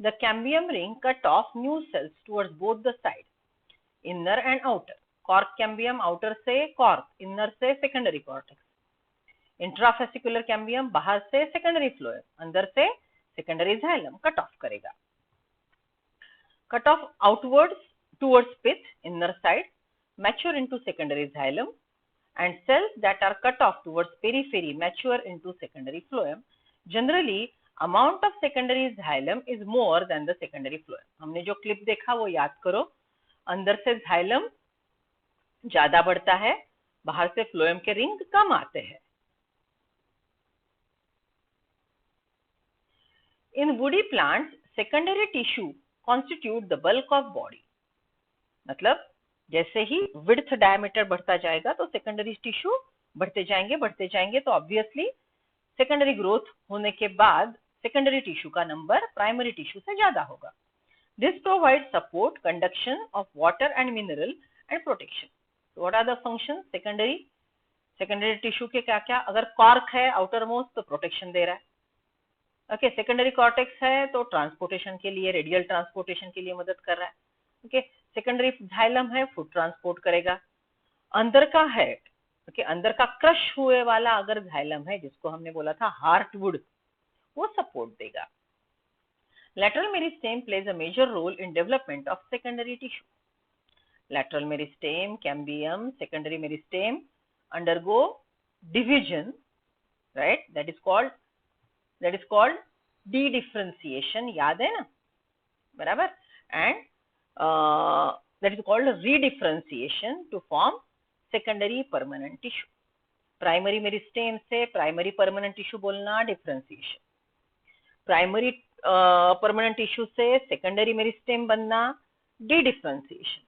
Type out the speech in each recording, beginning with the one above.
The cambium ring cut off new cells towards both the side, inner and outer. Cork cambium outer से cork, inner से secondary cortex. Intrafascicular cambium बाहर से secondary phloem, अंदर से secondary xylem cut off करेगा. Cut off outwards towards pith, inner side, mature into secondary xylem, and cells that are cut off towards periphery mature into secondary phloem. Generally, amount of secondary xylem is more than the secondary phloem. हमने जो clip देखा वो याद करो, अंदर से xylem ज्यादा बढ़ता है, बाहर से phloem के रिंग कम आते हैं. In woody plants, secondary tissue constitute the bulk of body. मतलब जैसे ही विड्थ डायमीटर बढ़ता जाएगा तो सेकेंडरी टिश्यू बढ़ते जाएंगे तो ऑब्वियसली सेकेंडरी ग्रोथ होने के बाद सेकेंडरी टिश्यू का नंबर प्राइमरी टिश्यू से ज्यादा होगा. This provide support, conduction of water and mineral and protection. What are the function secondary tissue के क्या क्या? अगर कॉर्क है आउटर मोस्ट तो प्रोटेक्शन दे रहा है. ओके, सेकेंडरी कॉर्टेक्स है तो ट्रांसपोर्टेशन के लिए, रेडियल ट्रांसपोर्टेशन के लिए मदद कर रहा है. ओके, सेकेंडरी जाइलम है, फूड ट्रांसपोर्ट करेगा. अंदर का है, ओके, अंदर का क्रश हुए वाला अगर जाइलम है जिसको हमने बोला था हार्टवुड, वो सपोर्ट देगा. Lateral meristem plays a major role in development of secondary tissue. Lateral meristem, cambium, secondary meristem undergo division, right? That is called de-differentiation. याद है ना, बराबर? And that is called redifferentiation to form secondary permanent tissue. Primary meristem से primary permanent tissue बोलना differentiation, primary permanent tissue से secondary meristem बनना D differentiation,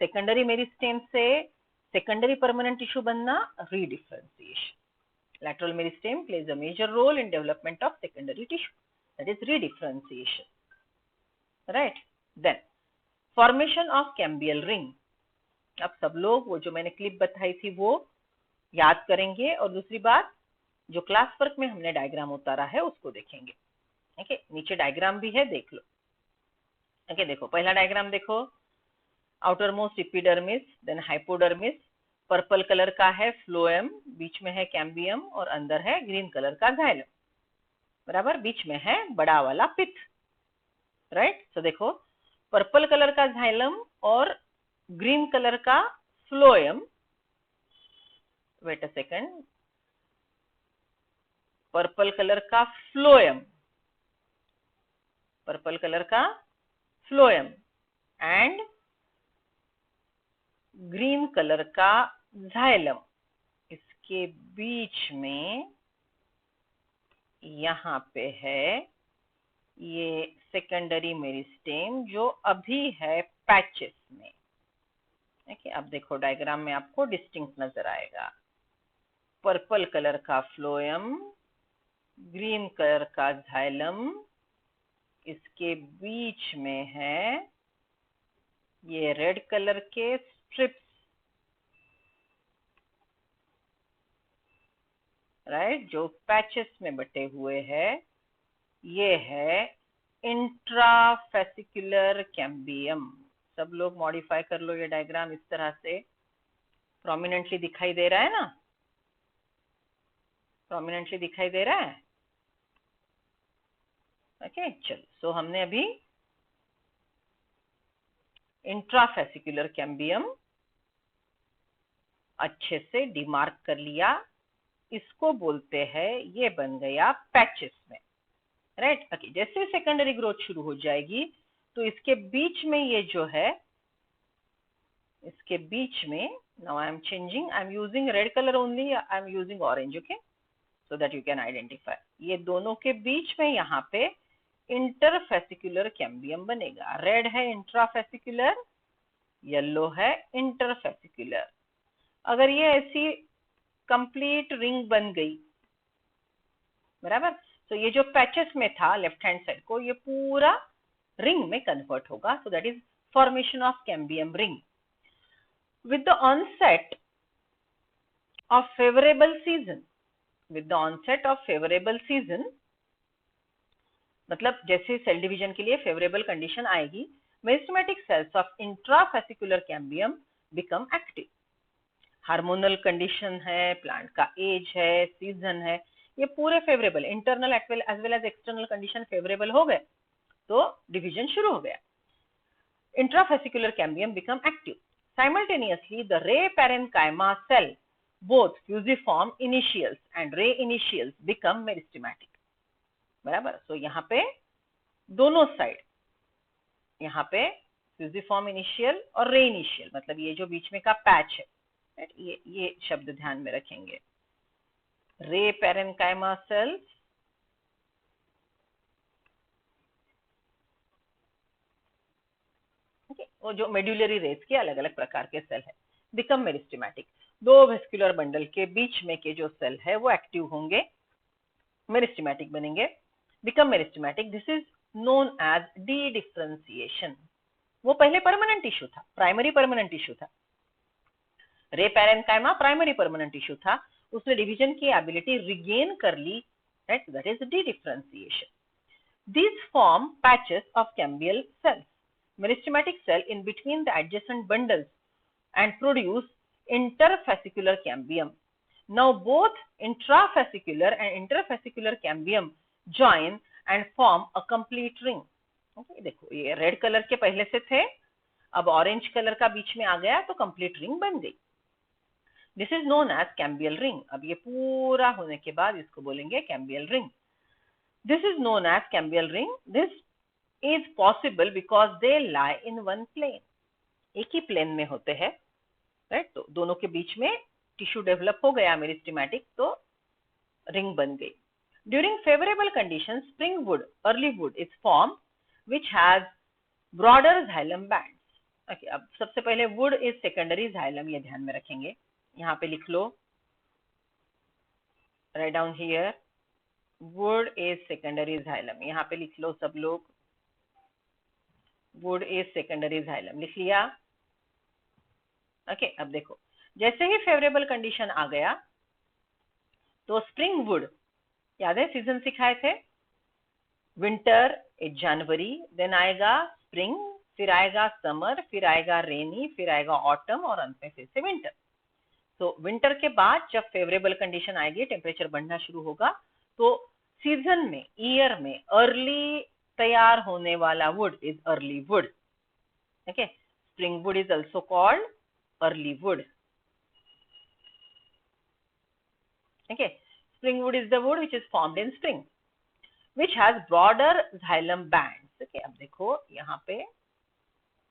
secondary meristem से secondary permanent tissue बनना रीडिफरेंशिएशन. Lateral meristem plays a major role in development of secondary tissue, that is redifferentiation, right? Then formation of cambial ring. अब सब लोग वो जो मैंने क्लिप बताई थी वो याद करेंगे और दूसरी बात जो क्लास वर्क में हमने डायग्राम उतारा है उसको देखेंगे. ओके, नीचे डायग्राम भी है, देख लो. ओके, देखो पहला डायग्राम देखो. Outermost epidermis, then hypodermis. Purple colour का है फ्लोएम, बीच में है कैम्बियम और अंदर है ग्रीन कलर का जाइलम, बराबर. बीच में है बड़ा वाला पिथ, राइट? तो देखो पर्पल कलर का जाइलम और ग्रीन कलर का phloem. Wait a second, purple colour का फ्लोएम एंड ग्रीन कलर का जाइलम. इसके बीच में यहाँ पे है ये सेकेंडरी मेरिस्टेम जो अभी है पैचेस में. ओके, अब देखो डायग्राम में आपको डिस्टिंक्ट नजर आएगा. पर्पल कलर का फ्लोएम, ग्रीन कलर का जाइलम, इसके बीच में है ये रेड कलर के स्ट्रिप्स, राइट, जो पैचेस में बटे हुए हैं. ये है इंट्राफेसिकुलर कैम्बियम. सब लोग मॉडिफाई कर लो ये डायग्राम इस तरह से. प्रोमिनेंटली दिखाई दे रहा है ना? प्रोमिनेंटली दिखाई दे रहा है? ओके, चलो. सो हमने अभी इंट्राफेसिकुलर कैम्बियम अच्छे से डिमार्क कर लिया. इसको बोलते हैं, ये बन गया पैचेस में, राइट? ओके, जैसे सेकेंडरी ग्रोथ शुरू हो जाएगी तो इसके बीच में ये जो है, इसके बीच में, now I am changing, I am using red colour only, I am using orange, okay, so that you can identify. ये दोनों के बीच में यहाँ पे इंटरफेसिकुलर कैम्बियम बनेगा. रेड है इंट्राफेसिकुलर, येलो है इंटरफेसिकुलर. अगर ये ऐसी कंप्लीट रिंग बन गई, बराबर, तो ये जो पैचेस में था लेफ्ट हैंड साइड को, ये पूरा रिंग में कन्वर्ट होगा. So that is formation of cambium ring. With the onset of favourable season, मतलब जैसे सेल डिवीजन के लिए फेवरेबल कंडीशन आएगी, meristematic cells of intrafascicular cambium become active. Hormonal condition है, प्लांट का एज है, सीजन है, ये पूरे favourable, internal as well as external condition favourable हो गए तो डिवीजन शुरू हो गया। Intrafascicular cambium become active. Simultaneously, the ray parenchyma cell, both fusiform initials and ray initials become meristematic. बराबर। सो यहाँ पे दोनों साइड, यहाँ पे फ्यूजिफॉर्म इनिशियल और रे इनिशियल, मतलब ये जो बीच में का पैच है, ये शब्द ध्यान में रखेंगे। रे पैरेनकाइमा सेल्स वो जो मेड्यूलरी रेस के अलग अलग प्रकार के सेल है, बिकम मेरिस्टेमेटिक। दो वेस्कुलर बंडल के बीच में के जो सेल है वो एक्टिव होंगे, मेरिस्टेमेटिक बनेंगे, become meristematic. This is known as dedifferentiation. वो पहले परमानेंट टिश्यू था, प्राइमरी परमानेंट टिश्यू था। Ray parenchyma primary permanent tissue था, उसने डिवीजन की एबिलिटी रिगेन कर ली, right, that is dedifferentiation. These form patches of cambial cells, meristematic cell in between the adjacent bundles and produce interfascicular cambium. Now both intrafascicular and interfascicular cambium join and form a complete ring. Okay, देखो ये red colour के पहले से थे, अब orange colour का बीच में आ गया तो कंप्लीट रिंग बन गई। This is known as cambial ring. अब ये पूरा होने के बाद इसको बोलेंगे cambial ring. This is known as cambial ring. This is possible because they lie in one plane. एक ही प्लेन में होते हैं, राइट। तो दोनों के बीच में टिश्यू डेवलप हो गया मेरिस्टेमेटिक, तो रिंग बन गई। During favorable conditions, spring wood, early wood is formed, which has broader xylem bands. Okay, अब सबसे पहले wood is secondary xylem, ये ध्यान में रखेंगे। यहाँ पे लिख लो, write down here, wood is secondary xylem। यहाँ पे लिख लो सब लोग, wood is secondary xylem, लिख लिया। ओके, अब देखो जैसे ही फेवरेबल कंडीशन आ गया तो स्प्रिंग वुड, याद है सीजन सिखाए थे, विंटर जनवरी, देन आएगा स्प्रिंग, फिर आएगा समर, फिर आएगा रेनी, फिर आएगा ऑटम और अंत में फिर से विंटर। तो विंटर के बाद जब फेवरेबल कंडीशन आएगी, टेम्परेचर बढ़ना शुरू होगा, तो सीजन में, ईयर में अर्ली तैयार होने वाला would is early would. Okay, spring would is also called early would. Okay, spring would is the wood which is formed in spring, which has broader xylem bands। Okay, अब देखो यहाँ पे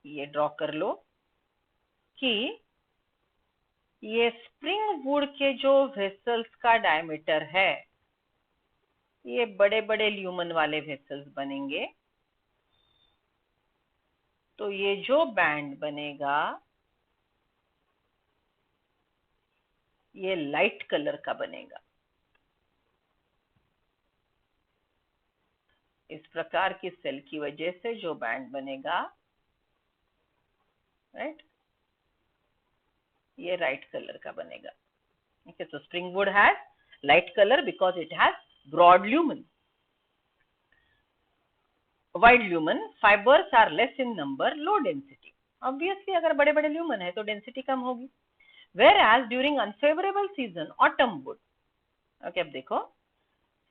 ये draw कर लो कि ये स्प्रिंग वुड के जो वेसल्स का डायमीटर है, ये बड़े बड़े ल्यूमन वाले वेसल्स बनेंगे। तो ये जो बैंड बनेगा ये लाइट कलर का बनेगा। इस प्रकार की सेल की वजह से जो बैंड बनेगा, राइट, ये राइट कलर का बनेगा। ओके, तो spring wood has light colour because it has broad lumen. Wide lumen, fibres are less in number, low density. Obviously अगर बड़े बड़े ल्यूमन है तो डेंसिटी कम होगी। Whereas during unfavorable season, autumn wood, okay, अब देखो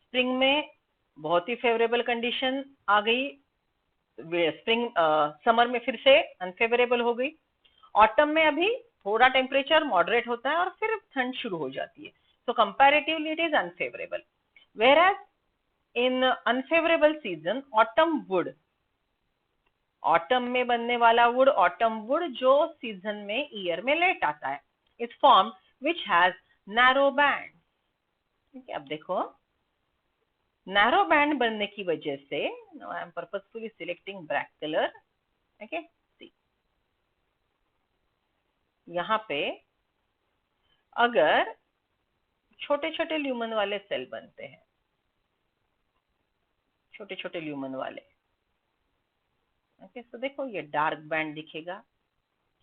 स्प्रिंग में बहुत ही फेवरेबल कंडीशन आ गई, स्प्रिंग समर में फिर से अनफेवरेबल हो गई, ऑटम में अभी थोड़ा टेम्परेचर मॉडरेट होता है और फिर ठंड शुरू हो जाती है, so comparatively it is unfavorable. Whereas in unfavorable season, autumn wood, autumn में बनने वाला वुड, ऑटम वुड जो सीजन में ईयर में लेट आता है, is form which has narrow band. ठीक है, अब देखो नैरो बैंड बनने की वजह से, I am purposefully selecting black colour. Okay, यहाँ पे अगर छोटे छोटे ल्यूमन वाले सेल बनते हैं, छोटे छोटे ल्यूमन वाले, ओके, तो देखो ये डार्क बैंड दिखेगा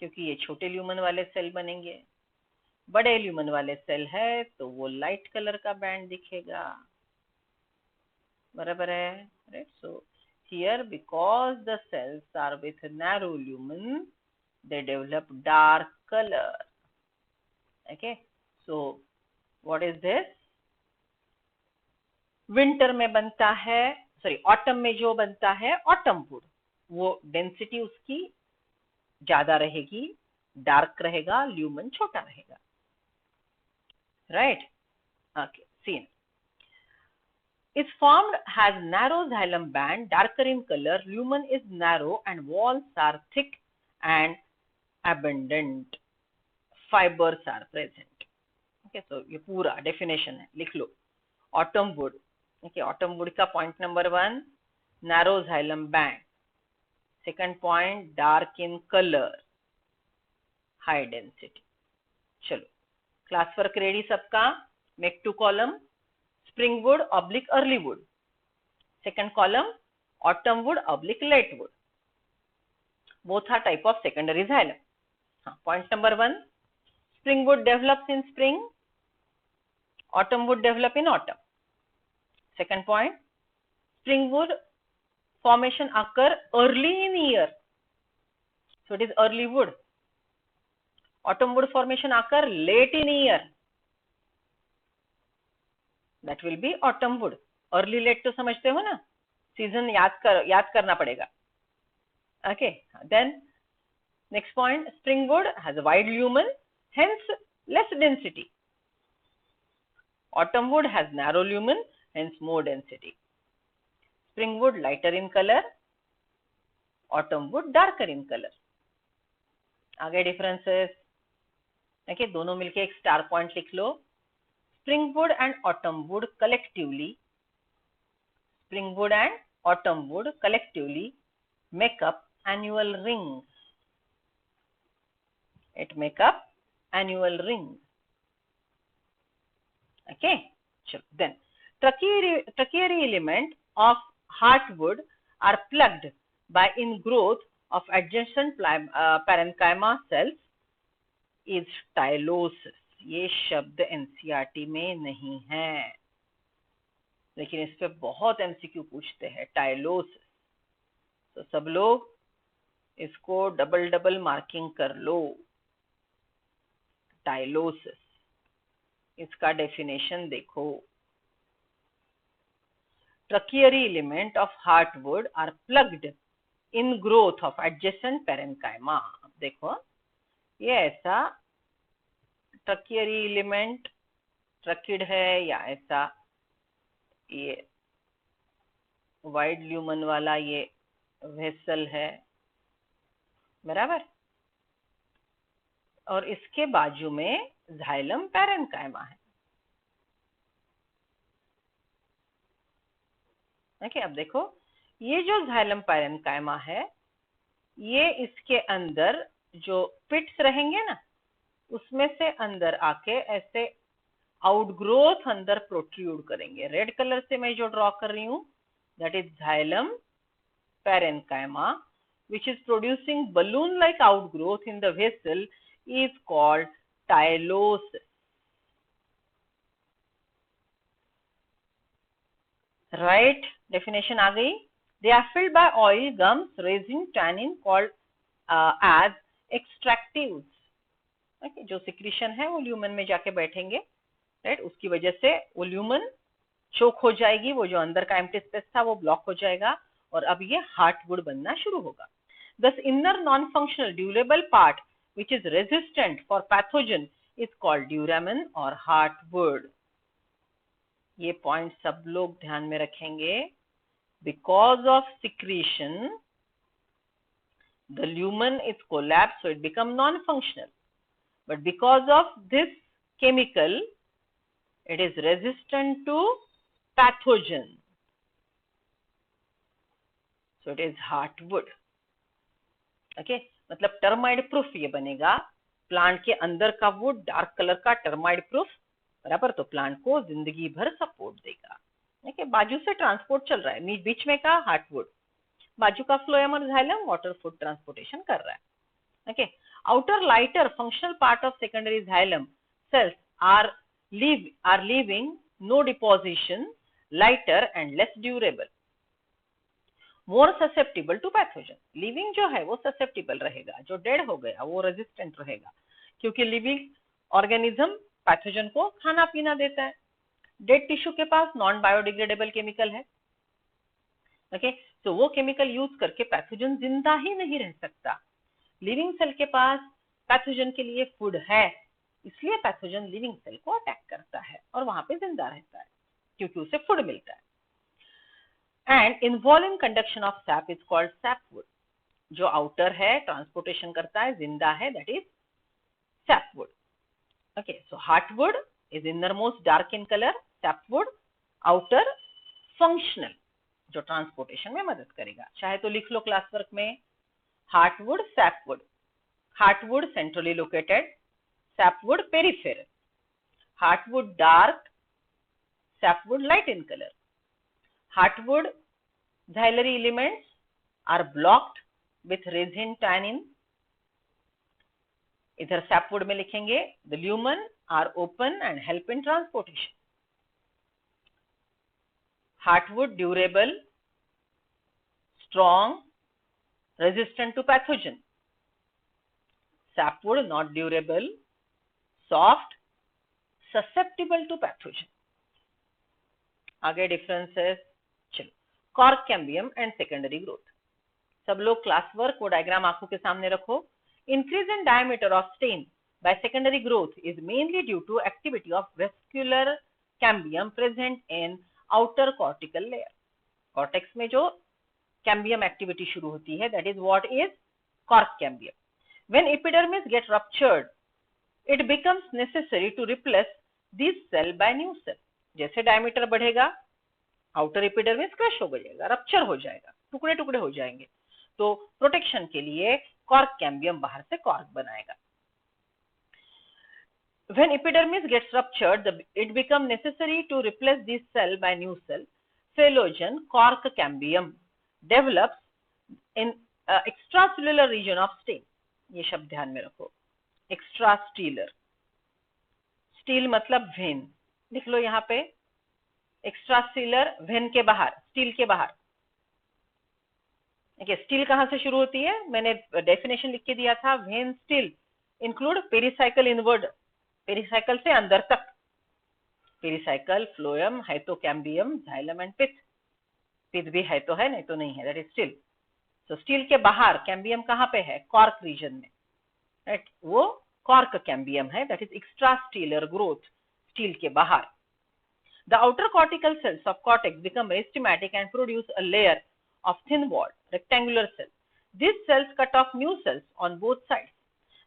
क्योंकि ये छोटे ल्यूमन वाले सेल बनेंगे। बड़े ल्यूमन वाले सेल है तो वो लाइट कलर का बैंड दिखेगा। बराबर है, right. So here because the cells are with narrow lumen they develop dark color. Okay, so what is this? Winter में बनता है, सॉरी ऑटम में जो बनता है ऑटम वुड, वो डेंसिटी उसकी ज्यादा रहेगी, डार्क रहेगा, ल्यूमन छोटा रहेगा, right. Okay, seen is formed has narrow xylem band, darker in color, lumen is narrow and walls are thick and abundant, fibers are present. Okay, so ये पूरा definition है, लिख लो. Autumn wood, okay, autumn wood का point number 1 narrow xylem band, second point dark in colour, high density. चलो, class work ready सबका. Make 2 column, spring wood oblique early wood, second column autumn wood oblique late wood, both are type of secondary xylem. Point number 1, spring wood develops in spring, autumn wood develop in autumn. Second point, spring wood formation occur early in year, so it is early wood. Autumn wood formation occur late in year, that will be autumn wood. Early late तो समझते हो ना, season याद करना पड़ेगा. Okay, then next point, spring wood has a wide lumen, hence less density. Autumn wood has narrow lumen, hence more density. Spring wood lighter in color, autumn wood darker in color. आगे differences, okay, दोनों मिलके एक star point लिख लो. Spring wood and autumn wood collectively, spring wood and autumn wood collectively make up annual rings. It make up annual rings. Okay, sure. Then tertiary element of heartwood are plugged by ingrowth of adjacent parenchyma cells is tylosis. ये शब्द NCERT में नहीं है, लेकिन इस पे बहुत MCQ पूछते हैं, टाइलोसिस. तो सब लोग इसको डबल मार्किंग कर लो. टाइलोसिस, इसका डेफिनेशन देखो. Tertiary element of heartwood are plugged in growth of adjacent parenchyma. अब देखो, ये ऐसा tertiary element ट्रकिड है या ऐसा ये वाइड ल्यूमन वाला ये वेसल है, बराबर. और इसके बाजू में जाइलम पैरेन्काइमा है. ओके, अब देखो, ये जो जाइलम पैरेन्काइमा है, ये इसके अंदर जो पिट्स रहेंगे ना, उसमें से अंदर आके ऐसे आउटग्रोथ अंदर प्रोट्रूड करेंगे. रेड कलर से मैं जो ड्रॉ कर रही हूँ, that is xylem parenchyma, which is producing balloon like outgrowth in the vessel is called tylosis. Right, definition आ गई. They are filled by oil, gums, resin, tannin called as extractives. Okay, जो secretion है वो lumen में जाके बैठेंगे, right. उसकी वजह से वो ल्यूमन चोक हो जाएगी, वो जो अंदर का एम्प्टी स्पेस था वो ब्लॉक हो जाएगा, और अब ये हार्टवुड बनना शुरू होगा. Thus, inner non-functional durable part which is resistant for pathogen is called duramen or heartwood. ये पॉइंट सब लोग ध्यान में रखेंगे. Because of secretion, the lumen is collapsed, so it become non-functional. But because of this chemical, it is resistant to pathogen, so it is heartwood. Okay, मतलब टर्माइड proof ये बनेगा. Plant के अंदर का वुड डार्क कलर का टर्माइड proof, बराबर. तो plant को जिंदगी भर सपोर्ट देगा. ओके, बाजू से ट्रांसपोर्ट चल रहा है, बीच में का हार्टवुड, बाजू का फ्लोएम और जाइलम वाटर फूड ट्रांसपोर्टेशन कर रहा है. Okay, outer lighter functional part of secondary xylem cells are living no deposition lighter and less durable, more susceptible to pathogen. Living जो है वो ससेप्टिबल रहेगा, जो डेड हो गया वो रेजिस्टेंट रहेगा, क्योंकि लिविंग ऑर्गेनिज्म पैथोजन को खाना पीना देता है. डेड टिश्यू के पास नॉन बायोडिग्रेडेबल केमिकल है. ओके, तो वो केमिकल यूज करके पैथोजन जिंदा ही नहीं रह सकता. लिविंग सेल के पास पैथोजन के लिए फूड है, इसलिए पैथोजन लिविंग सेल को अटैक करता है और वहां पे जिंदा रहता है क्योंकि उसे फूड मिलता है. And involve in conduction of SAP is called sapwood. जो आउटर है ट्रांसपोर्टेशन करता है, जिंदा है, that is sapwood. Okay, so heartwood is innermost dark in colour, sapwood outer functional, जो ट्रांसपोर्टेशन में मदद करेगा. चाहे तो लिख लो क्लास वर्क में, heartwood sapwood. Heartwood centrally located, sapwood peripheral. Heartwood dark, sapwood light in color. Heartwood xylem elements are blocked with resin tannin. इधर sapwood में लिखेंगे the lumen are open and help in transportation. Heartwood durable, strong, resistant to pathogen. Sapwood not durable, soft, susceptible to pathogen. आगे differences. चलो, cork cambium and secondary growth. सब लोग class work वो diagram आंखों के सामने रखो. Increase in diameter of stem by secondary growth is mainly due to activity of vascular cambium present in outer cortical layer. Cortex में जो कैम्बियम एक्टिविटी शुरू होती है, that is what is cork cambium. When epidermis get ruptured, it becomes necessary to replace this cell by new cell. जैसे diameter बढ़ेगा, outer epidermis crush हो जाएगा, rupture हो जाएगा, टुकड़े टुकड़े हो जाएंगे. तो प्रोटेक्शन के लिए कॉर्क कैम्बियम बाहर से कॉर्क बनाएगा. When epidermis gets ruptured, it becomes necessary to replace this cell by new cell. Phelogen cork cambium develops in extracellular region of stain. ये शब्द ध्यान में रखो, एक्स्ट्रास्टीलर. स्टील मतलब वेन, लिख लो यहाँ पे. एक्स्ट्रास्टीलर वेन के बाहर, स्टील के बाहर. देखिए स्टील कहाँ से शुरू होती है, मैंने डेफिनेशन लिख के दिया था. When stele include pericycle inward, pericycle से अंदर तक. Pericycle, phloem, hypocambium, xylem and pith. Pith भी है तो है, नहीं तो नहीं है, दैट इज स्टील. तो स्टील के बाहर कैम्बियम कहाँ पे है, कॉर्क रीजन में. राइट, वो कॉर्क कैम्बियम है, that is extrastelar growth, stele के बाहर. The outer cortical cells of cortex become meristematic and produce a layer of thin walled rectangular cell. This cells cut off new cells on both sides.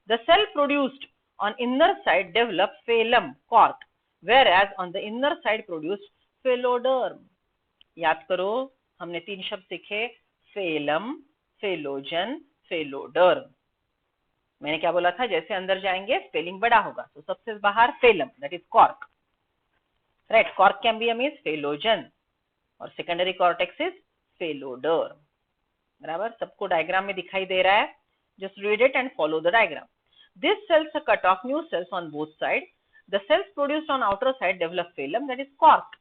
The cell produced on inner side develop phloem cork, whereas on the inner side produced phloderm. याद करो, हमने 3 शब्द सीखे, phloem, phlogen, phloderm. मैंने क्या बोला था, जैसे अंदर जाएंगे स्पेलिंग बड़ा होगा, तो सबसे बाहर phloem, that is cork. Right, cork cambium is phlogen और secondary cortex is phloderm. बराबर, सबको डायग्राम में दिखाई दे रहा है. Just read it and follow the diagram. These cells cut off new cells on both sides. The cells produced on outer side develop phloem, that is cork,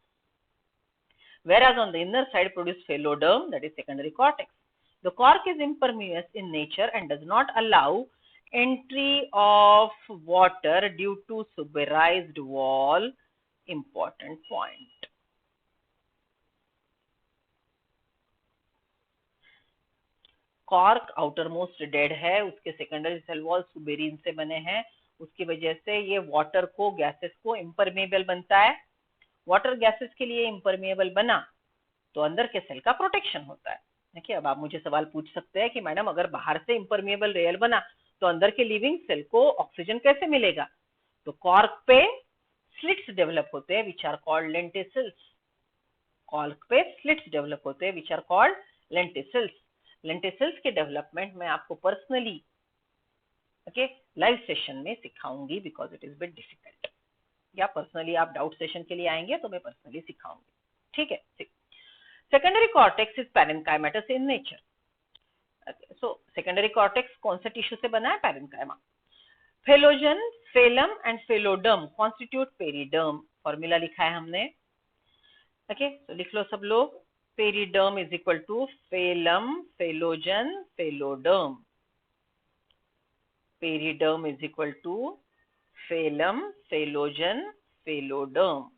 whereas on the inner side produce phloderm, that is secondary cortex. The cork is impermeable in nature and does not allow entry of water due to suberized wall. Important point. Cork outer most dead है, उसके secondary cell wall suberin से बने हैं, उसकी वजह से ये water को, गैसेस को इम्परमेबल बनता है. वाटर गैसेस के लिए इम्परमेबल बना तो अंदर के सेल का प्रोटेक्शन होता है. देखिए, अब आप मुझे सवाल पूछ सकते हैं कि मैडम अगर बाहर से इम्परमेबल लेयर बना तो अंदर के लिविंग सेल को ऑक्सीजन कैसे मिलेगा. तो कॉर्क पे स्लिट्स डेवलप होते हैं विच आर कॉल्ड लेंटिसिल्स. कॉर्क पे स्लिट्स डेवलप होते हैं विच आर कॉल्ड लेंटिसिल्स. लेंटिसिल्स के डेवलपमेंट में आपको पर्सनली लाइव सेशन में सिखाऊंगी because it is bit difficult. या पर्सनली आप डाउट सेशन के लिए आएंगे तो मैं पर्सनली सिखाऊंगी. ठीक है. Secondary cortex is parenchymatous in nature. So secondary cortex कौन से टिश्यू से बना है, parenchyma. Phellogen, phellem and phelloderm constitute periderm. Formula लिखा है हमने. ओके, तो लिख लो सब लोग, periderm is equal to phellem, phellogen, phelloderm. Periderm is equal to phellem, phellogen, phelloderm.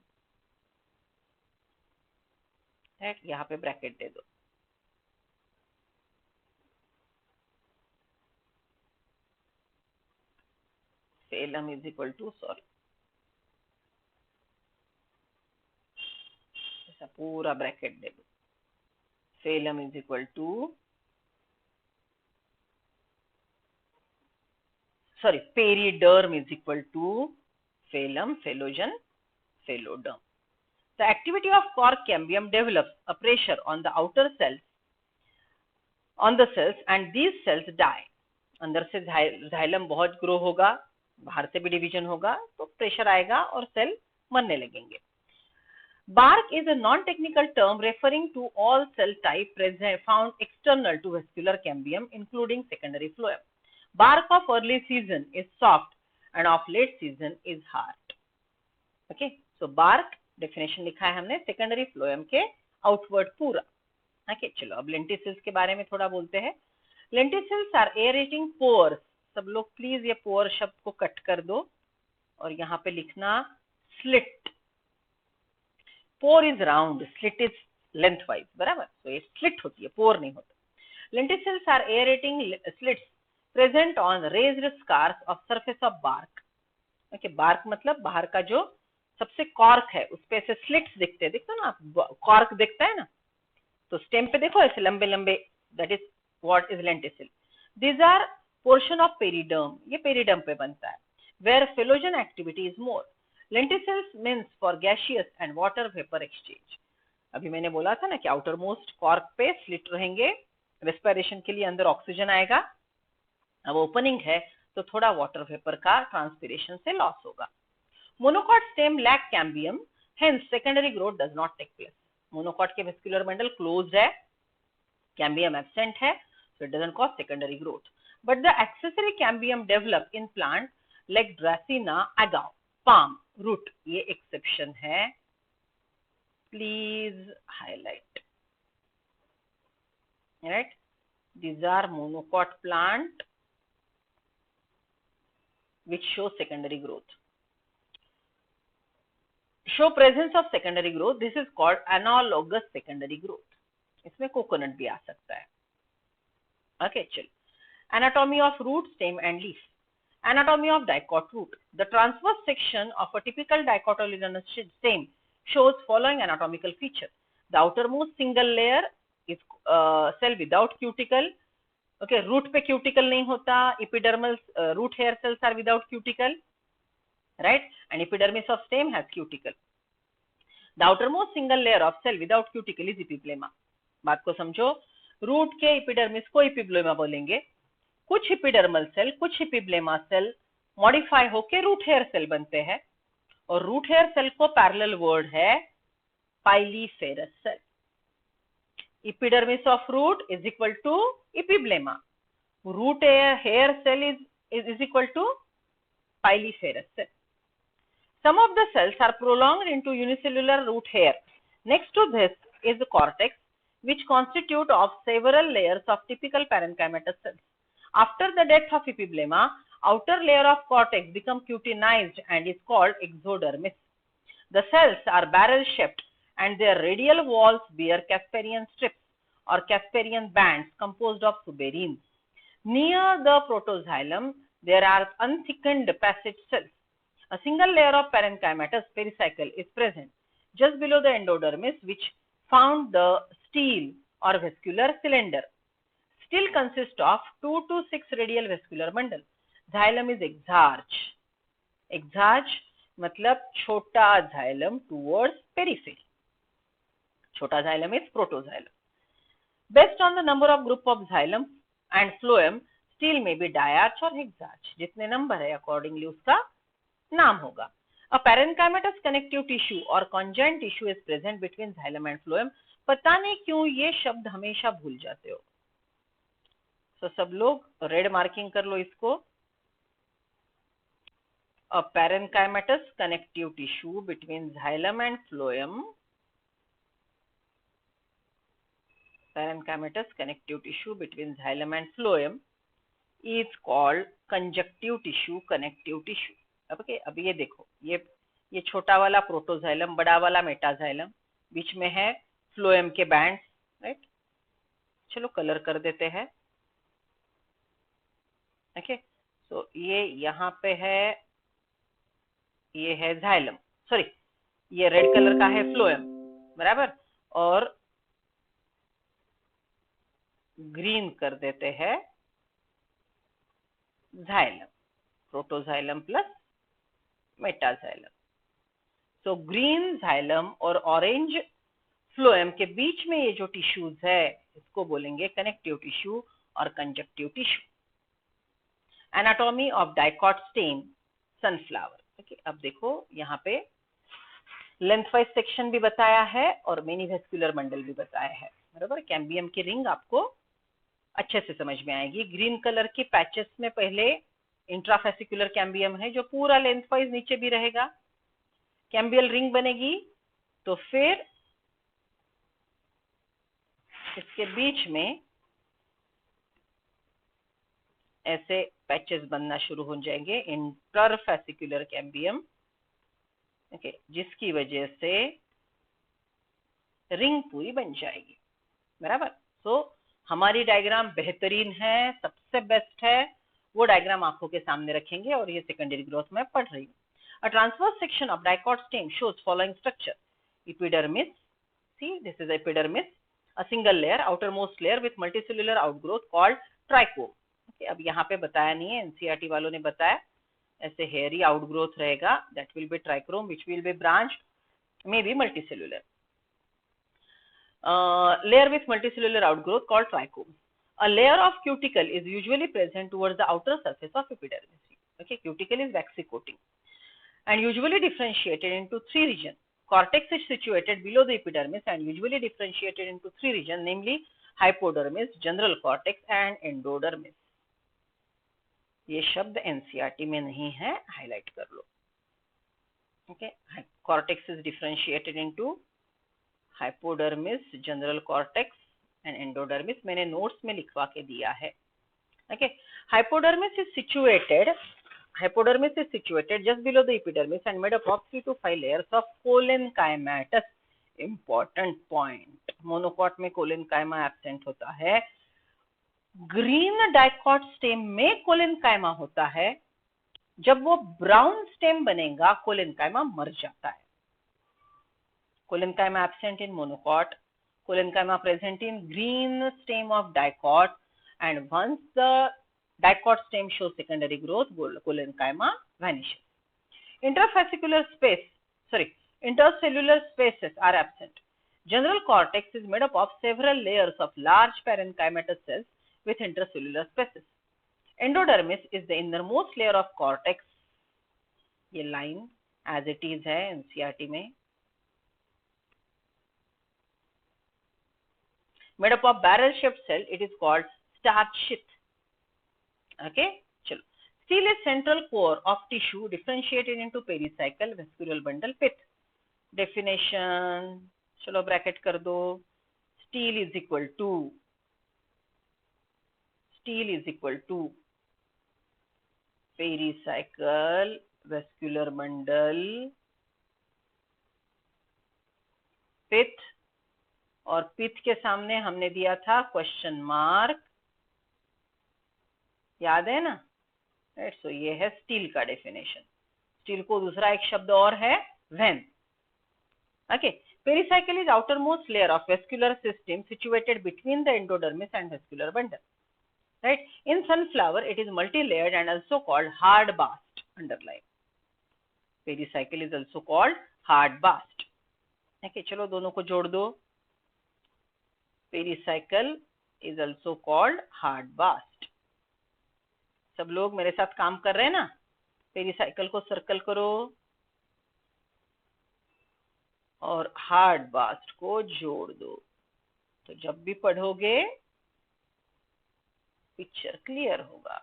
यहाँ पे ब्रैकेट दे दो। Phellem is equal to, sorry, ऐसा पूरा ब्रैकेट दे दो। Phellem is equal to, sorry, periderm is equal to phylum, phelogen, pheloderm. The activity of cork cambium develops a pressure on the outer cells, on the cells, and these cells die. अंदर से xylem बहुत grow होगा, बाहर से भी division होगा, तो pressure आएगा और सेल मरने लगेंगे। Bark is a non-technical term referring to all cell type present found external to vascular cambium, including secondary phloem. Bark of early season is soft and of late season is hard. Okay, so bark definition लिखा है हमने secondary phloem के outward पूरा। Okay, चलो अब lenticels के बारे में थोड़ा बोलते हैं। Lenticels are aerating pores। सब लोग प्लीज ये pore शब्द को कट कर दो और यहाँ पे लिखना slit। Pore is round, slit is lengthwise, बराबर, तो ये स्लिट होती है, पोर नहीं होता। Lenticels are aerating slits present on raised scars of surface of bark. Okay, bark मतलब बाहर का जो सबसे कॉर्क है उस पे ऐसे स्लिट्स दिखते हैं, देखते ना आप, कॉर्क दिखता है ना, तो स्टेम पे देखो ऐसे लंबे लंबे, that is what is lenticel. These are portion of periderm, ये पेरिडर्म पे बनता है, where phellogen activity is more. Lenticels means for gaseous and water vapour exchange. अभी मैंने बोला था ना कि आउटर मोस्ट कॉर्क पे स्लिट रहेंगे, रेस्पिरेशन के लिए अंदर ऑक्सीजन आएगा, अब ओपनिंग है तो थोड़ा वाटर वेपर का ट्रांसपिरेशन से लॉस होगा। Monocot stem lack cambium, hence secondary growth does not take place. Monocot के वेस्कुलर बंडल क्लोज्ड है, कैम्बियम एब्सेंट है, so it doesn't cause secondary growth. But the accessory cambium develop in plant like Dracena, agave, palm, root, ये exception है, please highlight. Right? These are monocot plant which show secondary growth. Show presence of secondary growth. This is called analogous secondary growth. इसमें coconut भी आ सकता है। Okay, चलो। Anatomy of root, stem and leaf. Anatomy of dicot root. The transverse section of a typical dicotyledonous stem shows following anatomical feature. The outermost single layer is cell without cuticle. Okay, root पे cuticle नहीं होता. Epidermal root hair cells are without cuticle, right? And epidermis of stem has cuticle. The outermost single layer of cell without cuticle is epiblema. बात को समझो, root के epidermis को epiblema बोलेंगे। कुछ epidermal सेल, कुछ epiblema सेल मॉडिफाई होके root hair cell बनते हैं, और रूट हेयर सेल को पैरेलल वर्ड है पाइलीफेरस cell. epidermis of root is equal to epiblema. root hair cell is equal to pileferous cell. Some of the cells are prolonged into unicellular root hair. Next to this is the cortex, which constitute of several layers of typical parenchymatous cells. After the death of epiblema, outer layer of cortex become cutinized and is called exodermis. The cells are barrel-shaped and their radial walls bear Casparian strips or Casparian bands composed of suberin. Near the protoxylem, there are unthickened passage cells. A single layer of parenchymatous pericycle is present just below the endodermis, which found the stele or vascular cylinder. Still consists of 2 to 6 radial vascular bundle. Xylem is exarch. Exarch मतलब छोटा xylem towards periphery. छोटा xylem is protoxylem. Based on the number of group of xylem and phloem, stele may be diarch or hexarch. जितने number है accordingly उसका नाम होगा। A parenchymatous connective tissue or conjoined tissue is present between xylem and phloem. पता नहीं क्यों ये शब्द हमेशा भूल जाते हो, तो सब लोग रेड मार्किंग कर लो इसको। A parenchymatous connective tissue between xylem and phloem parenchymatous connective tissue between xylem and phloem is called conjunctive tissue, connective tissue. अब ये देखो, ये छोटा वाला प्रोटोजाइलम, बड़ा वाला मेटाजाइलम, बीच में है फ्लोएम के बैंड, राइट. चलो कलर कर देते हैं. ओके, तो ये यहाँ पे है, ये है जाइलम, सॉरी ये रेड कलर का है फ्लोएम, बराबर, और ग्रीन कर देते हैं जाइलम, प्रोटोजाइलम प्लस मेटाजाइलम. तो ग्रीन जाइलम और ऑरेंज फ्लोएम के बीच में ये जो टिश्यूज है इसको बोलेंगे कनेक्टिव टिश्यू और conjunctive tissue. Anatomy of dicot stem sunflower. Okay, अब देखो यहाँ पे लेंथवाइज सेक्शन भी बताया है और मेनी वेस्कुलर बंडल भी बताया है, बराबर. कैम्बियम की रिंग आपको अच्छे से समझ में आएगी. ग्रीन कलर के पैचेस में पहले इंट्राफेसिकुलर कैम्बियम है जो पूरा लेंथवाइज नीचे भी रहेगा. कैम्बियल रिंग बनेगी तो फिर इसके बीच में ऐसे पैचेस बनना शुरू हो जाएंगे, इंटरफेसिकुलर कैम्बियम, ओके, जिसकी वजह से रिंग पूरी बन जाएगी, बराबर. तो हमारी डायग्राम बेहतरीन है, सबसे बेस्ट है, वो डायग्राम आंखों के सामने रखेंगे और ये सेकेंडरी ग्रोथ में पढ़ रही हूँ. A transverse section of dicot stem shows following structure: epidermis, see this is epidermis, a single layer, outermost layer with multicellular outgrowth called trichome. Okay, अब यहाँ पे बताया नहीं है, एनसीईआरटी वालों ने बताया ऐसे हेयरी आउटग्रोथ रहेगा, that will be trichome which will be branched, maybe multicellular. Layer with multicellular outgrowth called trichome. A layer of cuticle is usually present towards the outer surface of epidermis. Okay, cuticle is waxy coating and usually differentiated into three regions. Cortex is situated below the epidermis and usually differentiated into three regions, namely hypodermis, general cortex and endodermis. ये शब्द NCERT में नहीं है, highlight कर लो. Okay, cortex is differentiated into hypodermis, general cortex and endodermis. मैंने notes में लिखवा के दिया है. Okay, hypodermis is situated just below the epidermis and made up of 3 to 5 layers of collenchymatous. Important point, monocot में collenchyma absent होता है. Green dicot stem में कोलेनकाइमा होता है. जब वो ब्राउन स्टेम बनेगा कोलेनकाइमा मर जाता है. Collenchyma absent in monocot, collenchyma present in green stem of dicot, and once the dicot stem shows secondary growth, collenchyma vanishes. Intercellular spaces are absent. General cortex is made up of several layers of large parenchymatous cells with intercellular spaces. Endodermis is the innermost layer of cortex. ये line as it is है NCERT में. Made up of barrel-shaped cell, it is called starch sheath. Okay, चलो. Steel is central core of tissue differentiated into pericycle, vascular bundle, pith. Definition, चलो bracket कर दो. Steel is equal to pericycle, vascular bundle, pith, और पिथ के सामने हमने दिया था क्वेश्चन मार्क, याद है ना, राइट. सो ये है स्टील का डेफिनेशन. स्टील को दूसरा एक शब्द और है when. Okay, pericycle is outer most layer of vascular system situated between the endodermis and vascular bundle, right. In sunflower it is multi layered and also called hard bast. Underline, pericycle is also called hard bast. Okay, चलो दोनों को जोड़ दो. Pericycle is also called hard bast. सब लोग मेरे साथ काम कर रहे हैं ना. पेरिसाइकिल को सर्कल करो और हार्ड बास्ट को जोड़ दो, तो जब भी पढ़ोगे पिक्चर क्लियर होगा.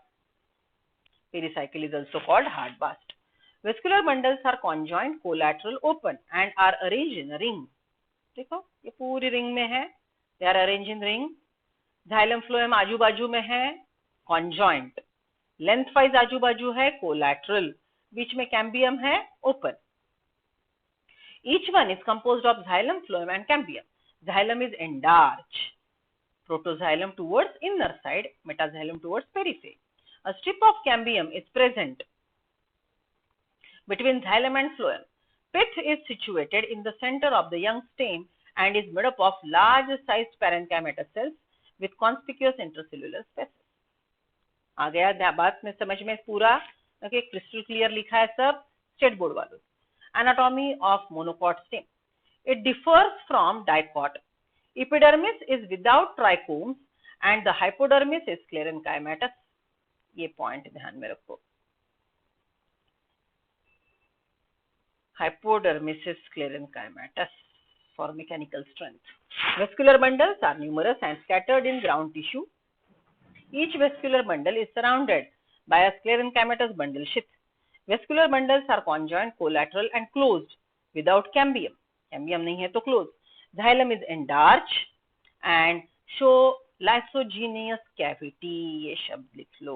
Pericycle is also called hard bast. Vascular bundles are conjoined, collateral, open and are arranged in a ring. देखो ये पूरी रिंग में है. They are arrange in ring. Xylem phloem आजू बाजू में है, कॉन्जॉइंट. लेंथ वाइज आजू बाजू है, कोलैटरल. बीच में कैम्बियम है, open. Each one is composed of xylem, phloem and cambium. Xylem is endarch. Protoxylem towards inner side, metaxylem towards periphery. A strip of cambium is present between xylem and phloem. Pith is situated in the center of the young stem and is made up of large sized parenchymatous cells with conspicuous intercellular spaces. आ गया बात में समझ में पूरा. Okay, crystal clear लिखा है सब state board वालों. Anatomy of monocot stem. It differs from dicot. Epidermis is without trichomes and the hypodermis is sclerenchymatous. ये पॉइंट ध्यान में रखो. Hypodermis is sclerenchymatous for mechanical strength. Vascular bundles are numerous and scattered in ground tissue. Each vascular bundle is surrounded by a sclerenchymatous bundle sheath. Vascular bundles are conjoined, collateral and closed without cambium. Cambium नहीं है तो closed. Xylem is endarch and show lysogenous cavity. ये शब्द लिख लो.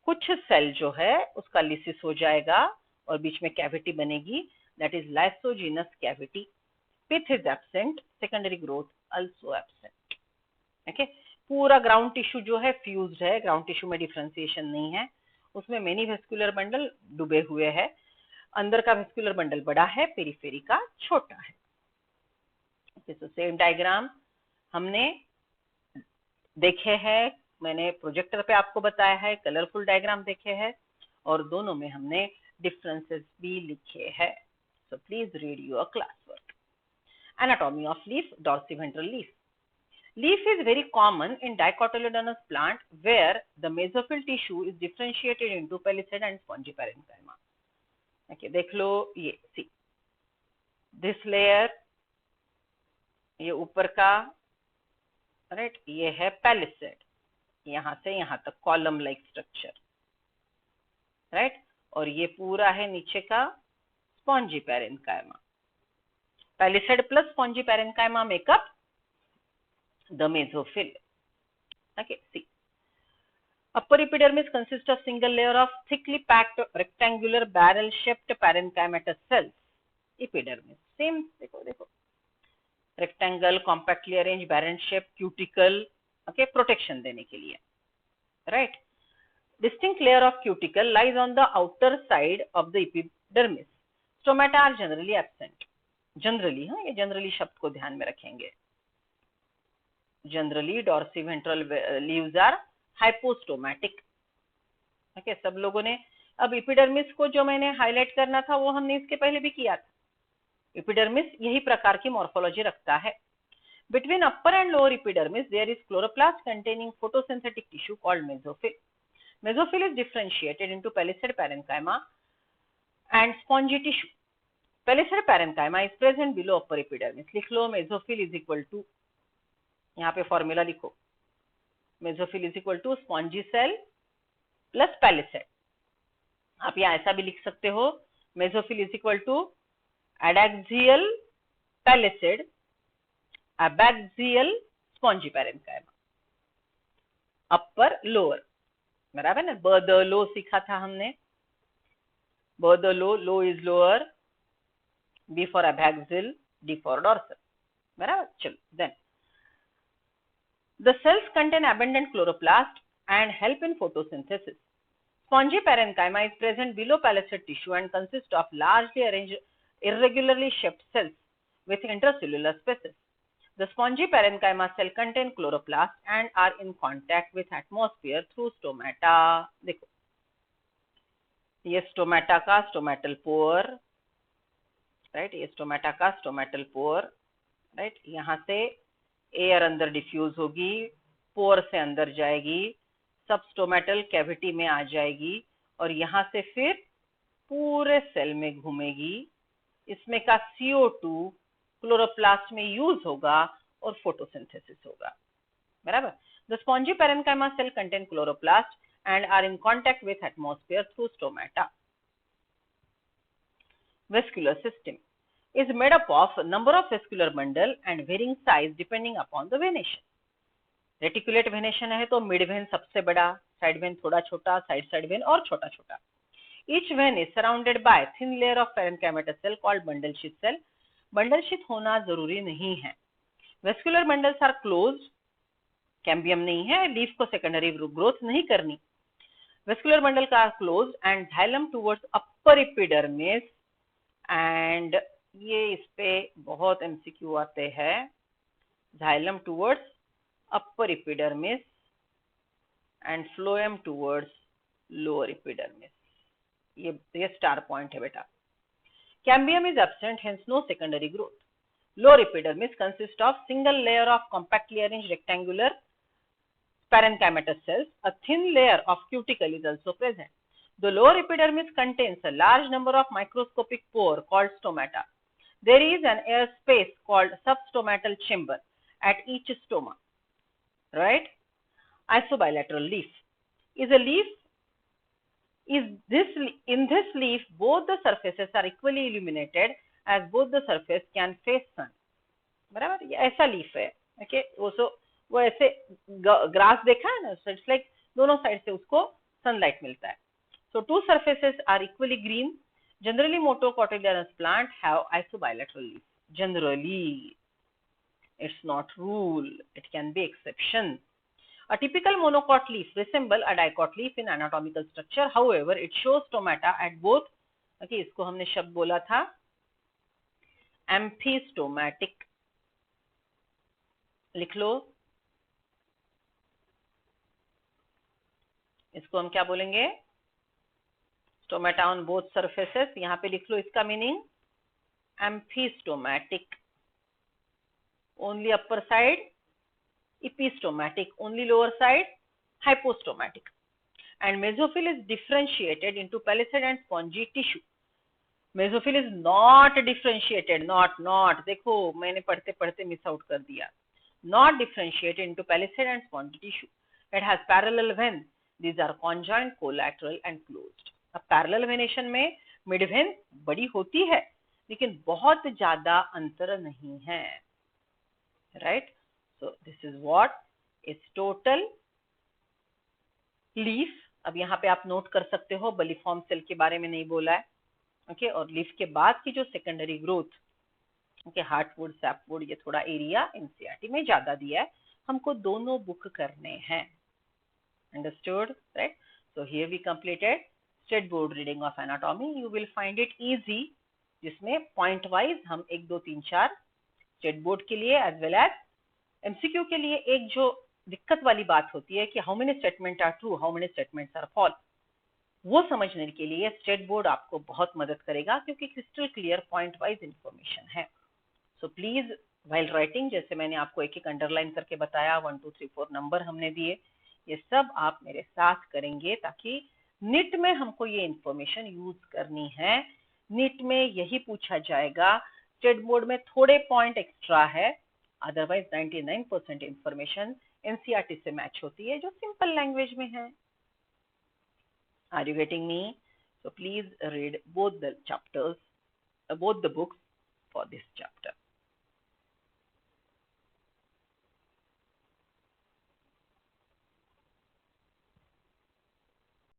कुछ cell जो है उसका लिसिस हो जाएगा और बीच में कैविटी बनेगी. That is lysogenous cavity. Pith is absent. Secondary growth also absent. Okay? पूरा ग्राउंड टिश्यू जो है फ्यूज्ड है. ग्राउंड टिश्यू में डिफरेंशिएशन नहीं है. उसमें मेनी वेस्कुलर बंडल डूबे हुए हैं. अंदर का वेस्कुलर बंडल बड़ा है, पेरिफेरी का छोटा है. तो सेम डायग्राम हमने देखे हैं, मैंने प्रोजेक्टर पे आपको बताया है, कलरफुल डायग्राम देखे हैं और दोनों में हमने डिफरेंसेस भी लिखे हैं. So please read your class work. Anatomy of leaf, dorsiventral leaf. Leaf is very common in dicotyledonous plant where the mesophyll tissue is differentiated into palisade and spongy parenchyma. Okay, देख लो ये. See, this layer, ये ऊपर का, right, ये है palisade. यहाँ से यहाँ तक column like structure, right, और ये पूरा है नीचे का spongy parenchyma. Palisade plus spongy parenchyma make up the mesophyll. Okay, see. Upper epidermis consists of single layer of thickly packed rectangular barrel-shaped parenchymatous cells. Epidermis, same. देखो. Rectangle, compactly arranged, barrel-shaped, cuticle. Okay, protection देने के लिए. Right. Distinct layer of cuticle lies on the outer side of the epidermis. Stomata are generally absent. Generally, हाँ, ये generally शब्द को ध्यान में रखेंगे. Generally, dorsiventral leaves are hypostomatic. Okay, सब लोगों ने अब epidermis को जो मैंने हाईलाइट करना था वो हमने इसके पहले भी किया था. Epidermis यही प्रकार की मॉर्फोलॉजी रखता है. Between upper and lower epidermis there is chloroplast containing photosynthetic tissue called mesophyll. Mesophyll is differentiated into palisade parenchyma and spongy tissue. Palisade parenchyma is present below upper epidermis. लिख लो mesophyll is equal to, यहाँ पे formula लिखो, mesophyll is equal to spongy cell plus palisade. आप यहाँ ऐसा भी लिख सकते हो, mesophyll is equal to adaxial palisade abaxial spongy parenchyma. Upper lower, बराबर ना. ब द लो सीखा था हमने. ब द लो, लो is lower, B for abaxial, D for dorsal. बराबर. चलो then the cells contain abundant chloroplast and help in photosynthesis. Spongy parenchyma is present below palisade tissue and consists of largely arranged irregularly shaped cells with intercellular spaces. The spongy parenchyma cell contain chloroplast and are in contact with atmosphere through stomata. देखो, ये stomata का stomatal pore, right, ये stomata का stomatal pore, right. यहाँ से air अंदर diffuse होगी, पोर से अंदर जाएगी, सब स्टोमेटल कैविटी में आ जाएगी और यहाँ से फिर पूरे सेल में घूमेगी. इसमें का CO2 क्लोरोप्लास्ट में यूज होगा और फोटोसिंथेसिस होगा. बराबर. The spongy parenchyma cell contain chloroplast and are in contact with atmosphere through stomata. Vascular system. is made up of a number of vascular bundle and varying size depending upon the venation. Reticulate venation है तो mid when सबसे बड़ा, side when थोड़ा छोटा, side when और छोटा छोटा. Each vein is surrounded by thin layer of parenchymatous cell called bundle sheath cell. Bundle sheath होना जरूरी नहीं है. Vascular bundles are closed, cambium नहीं है, लीफ को सेकेंडरी ग्रोथ नहीं करनी. वेस्कुलर बंडल का close and xylem towards upper epidermis. And ये इस पे बहुत एमसीक्यू आते हैं. Xylem towards upper epidermis and phloem towards lower epidermis. ये स्टार पॉइंट है बेटा. Cambium is absent, hence no secondary growth. Lower epidermis consist of single layer of compactly arranged rectangular parenchymatous cells. A thin layer of cuticle is also present. The lower epidermis contains a large number of microscopic pores called stomata. There is an air space called substomatal chamber at each stoma. Right? Isobilateral leaf is a leaf. In this leaf, both the surfaces are equally illuminated as both the surface can face sun. बराबर, ये ऐसा leaf है. Okay, वो ऐसे grass देखा है ना, so it's like दोनों साइड से उसको सनलाइट मिलता है. So two surfaces are equally green. Generally monocotyledonous plant have isobilateral leaf. Generally, it's not rule, it can be exception. A typical monocot leaf resemble a dicot leaf in anatomical structure. However, it shows stomata at both. Okay, इसको हमने शब्द बोला था एम्फीस्टोमैटिक. लिख लो, इसको हम क्या बोलेंगे? Stomata on both surfaces. यहाँ पे लिख लो इसका meaning एम्फीस्टोमैटिक. Only upper side. Epistomatic, only lower side. Hypostomatic. And mesophyll is differentiated into palisade and spongy tissue. Mesophyll is not differentiated. Not. देखो मैंने पढ़ते पढ़ते मिस आउट कर दिया. Not differentiated into palisade and spongy tissue. It has parallel veins. These are conjoined, collateral and closed. अब parallel venation में mid when बड़ी होती है लेकिन बहुत ज्यादा अंतर नहीं है. Right? So this is what is total leaf. अब यहाँ पे आप नोट कर सकते हो, बलिफॉर्म सेल के बारे में नहीं बोला है. ओके, और लीफ के बाद की जो secondary growth, okay, heartwood, sapwood, ये थोड़ा एरिया एनसीईआरटी में ज्यादा दिया है. हमको दोनों बुक करने हैं. Understood? Right? So here we completed state board reading of anatomy. You will find it easy, जिसमें पॉइंट वाइज हम 1 2 3 4 स्टेट बोर्ड के लिए एज वेल एज एमसीक्यू के लिए. एक जो दिक्कत वाली बात होती है कि how many statement are true, how many statements are false, वो समझने के लिए स्टेट बोर्ड आपको बहुत मदद करेगा क्योंकि crystal clear point wise information है. सो प्लीज व्हाइल राइटिंग, जैसे मैंने आपको एक एक अंडरलाइन करके बताया, 1 2 3 4 नंबर हमने दिए, ये सब आप मेरे साथ करेंगे ताकि नीट में हमको ये इंफॉर्मेशन यूज करनी है. नीट में यही पूछा जाएगा. स्टेट बोर्ड में थोड़े पॉइंट एक्स्ट्रा है, अदरवाइज 99% इंफॉर्मेशन एनसीईआरटी से मैच होती है जो सिंपल लैंग्वेज में है. Are you getting me? So please read both the chapters, both the books for this chapter.